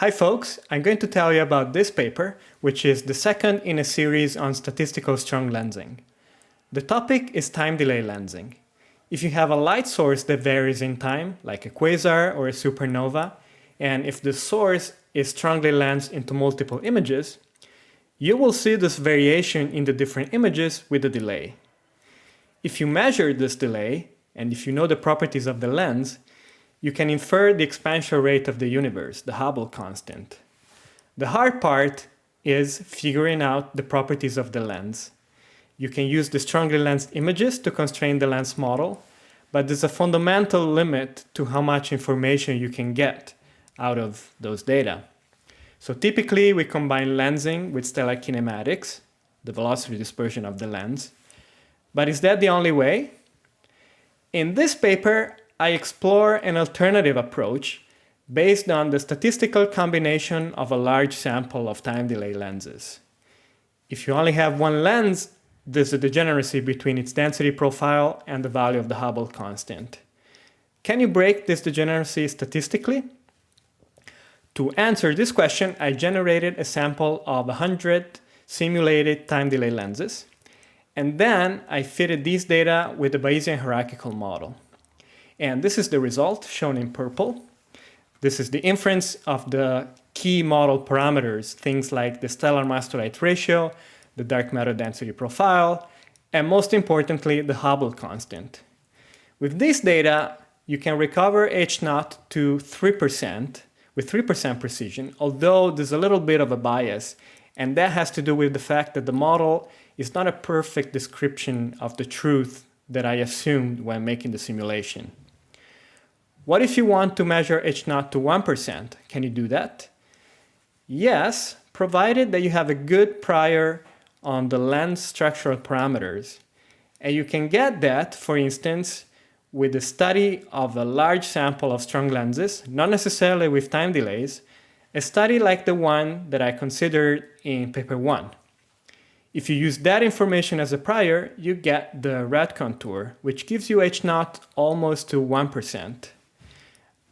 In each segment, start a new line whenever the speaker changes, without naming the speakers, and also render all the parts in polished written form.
Hi folks, I'm going to tell you about this paper, which is the second in a series on statistical strong lensing. The topic is time delay lensing. If you have a light source that varies in time, like a quasar or a supernova, and if the source is strongly lensed into multiple images, you will see this variation in the different images with a delay. If you measure this delay, and if you know the properties of the lens, you can infer the expansion rate of the universe, the Hubble constant. The hard part is figuring out the properties of the lens. You can use the strongly lensed images to constrain the lens model, but there's a fundamental limit to how much information you can get out of those data. So typically we combine lensing with stellar kinematics, the velocity dispersion of the lens. But is that the only way? In this paper, I explore an alternative approach based on the statistical combination of a large sample of time delay lenses. If you only have one lens, there's a degeneracy between its density profile and the value of the Hubble constant. Can you break this degeneracy statistically? To answer this question, I generated a sample of 100 simulated time delay lenses, and then I fitted these data with the Bayesian hierarchical model. And this is the result shown in purple. This is the inference of the key model parameters, things like the stellar mass to light ratio, the dark matter density profile, and most importantly, the Hubble constant. With this data, you can recover H0 to 3% with 3% precision, although there's a little bit of a bias, and that has to do with the fact that the model is not a perfect description of the truth that I assumed when making the simulation. What if you want to measure H0 to 1%? Can you do that? Yes, provided that you have a good prior on the lens structural parameters. And you can get that, for instance, with the study of a large sample of strong lenses, not necessarily with time delays, a study like the one that I considered in paper 1. If you use that information as a prior, you get the red contour, which gives you H0 almost to 1%.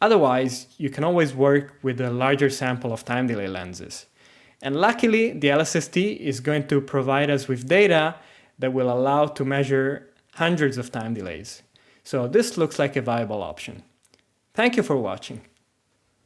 Otherwise, you can always work with a larger sample of time delay lenses. And luckily, the LSST is going to provide us with data that will allow to measure hundreds of time delays. So this looks like a viable option. Thank you for watching.